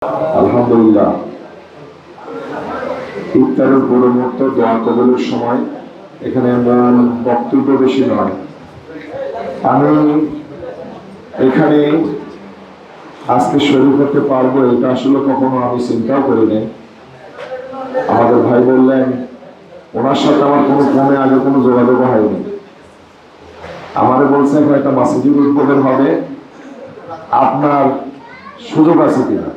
আলহামদুলিল্লাহ, ইফতারের পুরো মুহূর্ত দোয়া কবুলের সময়। এখানে বক্তব্য বেশি নয়। আমি এখানে আজকে শরীর করতে পারবো এটা আসলে কখনো আমি চিন্তাও করিনি। আমাদের ভাই বললেন ওনার সাথে আমার কোনো ফোনে আগে কোনো যোগাযোগ হয়নি। আমারে বলছে এখন একটা মাসিজির উদ্বোধন হবে, আপনার সুযোগ আছে কিনা।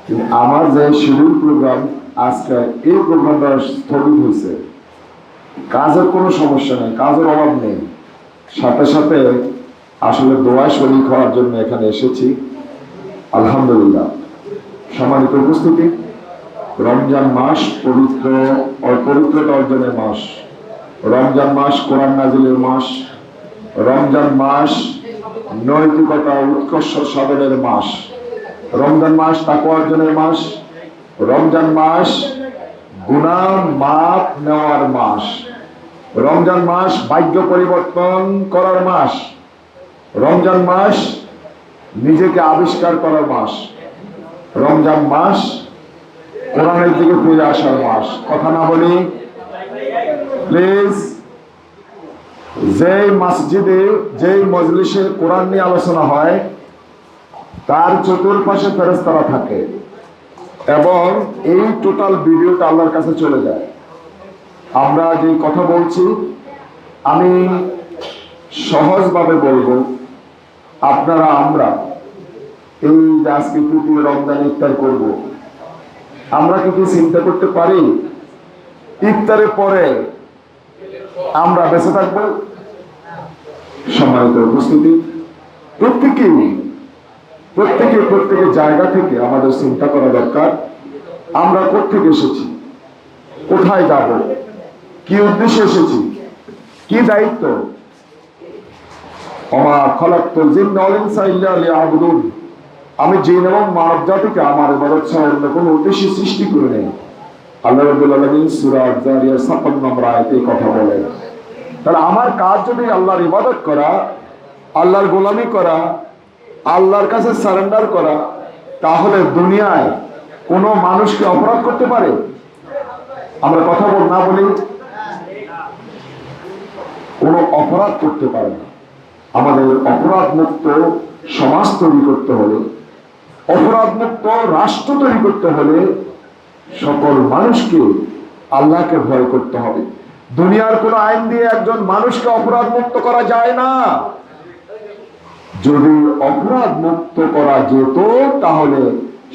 কিন্তু আমার যে শিডিউল প্রোগ্রাম, আজকে এই প্রোগ্রামটা স্থগিত হয়েছে। কাজের কোনো সমস্যা নেই, কাজের অভাব নেই, সাথে সাথে আসলে দোয়া শরীক হওয়ার জন্য এখানে এসেছি। আলহামদুলিল্লাহ। সম্মানিত উপস্থিতি, রমজান মাস পবিত্র পবিত্রতা অর্জনের মাস। রমজান মাস কোরআন নাজিলের মাস। রমজান মাস নৈতিকতা উৎকর্ষ সাধনের মাস। রমজান মাস তাকওয়া অর্জনের মাস। রমজান মাস গুনাহ মাফ নেওয়ার মাস। রমজান মাস ভাগ্য পরিবর্তন করার মাস। রমজান মাস নিজেকে আবিষ্কার করার মাস। রমজান মাস কোরআনের দিকে ফিরে আসার মাস। কথা না বলি প্লিজ। যেই মসজিদে যেই মজলিসে কোরআন নিয়ে আলোচনা হয় তার চতুর্পাশে ফেরেশতারা থাকে এবং এই টোটাল ভিডিওটা আল্লাহর কাছে চলে যায়। আমরা যে কথা বলছি আমি সহজভাবে বলবো, আপনারা আমরা এই যে আজকে তৃতীয় রমজান ইফতার করব, আমরা কি চিন্তা করতে পারি ইফতারের পরে আমরা বেঁচে থাকবো? সম্মানিত উপস্থিতি, প্রত্যেকের জায়গা থেকে আমাদের চিন্তা করা দরকার। আমরা কোত্থেকে এসেছি, কোথায় যাব, কি উদ্দেশ্যে এসেছি, কি দায়িত্ব। আমি জিন এবং মানব জাতিকে আমার ইবাদত ছাড়া অন্য কোনো উদ্দেশ্যে সৃষ্টি করে নেই। আল্লাহ রাব্বুল আলামিন সূরা আয-যারিয়াত ৫৬ নম্বর আয়াতে কথা বলেন। তাহলে আমার কাজ যদি আল্লাহর ইবাদত করা, আল্লাহর গোলামি করা, আল্লাহর কাছে সারেন্ডার করা, তাহলে দুনিয়ায় কোনো মানুষকে অপরাধ করতে পারে? আমরা কথা না বলি কোনো অপরাধ করতে পারে না। আমাদের অপরাধ মুক্ত সমাজ তৈরি করতে হলে, অপরাধ মুক্ত রাষ্ট্র তৈরি করতে হলে সকল মানুষকে আল্লাহকে ভয় করতে হবে। দুনিয়ার কোন আইন দিয়ে একজন মানুষকে অপরাধ মুক্ত করা যায় না। যদি অপরাধ মুক্ত করা যেত তাহলে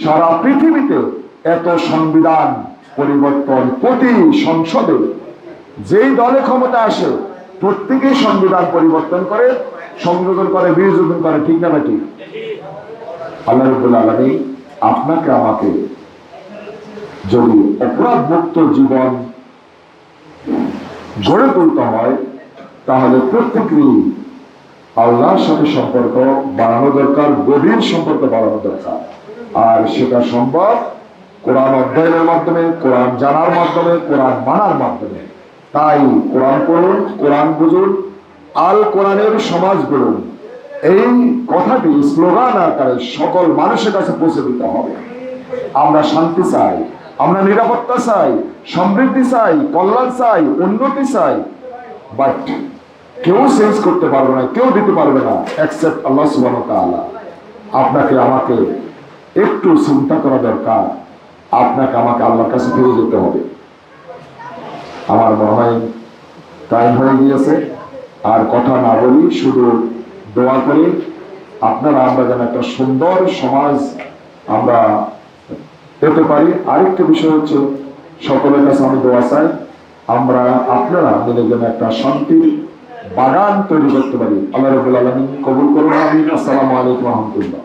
সারা পৃথিবীতে এত সংবিধান পরিবর্তন, প্রতি সংসদে যেই দলে ক্ষমতা আসে প্রত্যেকেই সংবিধান পরিবর্তন করে, সংযোজন করে, বিয়োজন করে, ঠিক না ঠিক? আল্লাহ রাব্বুল আলামিন আপনাকে আমাকে যদি অপরাধ মুক্ত জীবন গড়ে তুলতে হয় তাহলে প্রত্যেকেরই আল্লাহর সাথে সম্পর্ক বাড়ানো দরকার, গভীর সম্পর্ক বাড়ানো দরকার। আর সেটা সম্ভব কোরআন অধ্যয়নের মাধ্যমে, কোরআন জানার মাধ্যমে, কোরআন মানার মাধ্যমে। তাই কোরআন পড়ুন, কোরআন বুঝুন, আল কোরআনের সমাজ গড়ুন। এই কথাটি স্লোগান আকারে সকল মানুষের কাছে পৌঁছে দিতে হবে। আমরা শান্তি চাই, আমরা নিরাপত্তা চাই, সমৃদ্ধি চাই, কল্যাণ চাই, উন্নতি চাই, বাট কেউ চেঞ্জ করতে পারবে না, কেউ দিতে পারবে না এক্সেপ্ট আল্লাহ সুবহানাহু ওয়া তাআলা। আপনাকে আমাকে একটু চিন্তা করা দরকার। আপনাকে আমাকে আল্লাহর কাছে ফিরে যেতে হবে। আমার মনে হয় টাইম হয়ে গিয়েছে, আর কথা না বলি, শুধু দোয়া করি আপনারা আমরা যেন একটা সুন্দর সমাজ আমরা পেতে পারি। আরেকটা বিষয় হচ্ছে সকলের কাছে আমি দোয়া চাই আমরা আপনারা মিলে যেন একটা শান্তির বাগান তৈরি করতে পারি। আল্লাহ রাব্বুল আলামিন কবুল করুন। আমিন। আসসালামু আলাইকুম ওয়া রাহমাতুল্লাহ।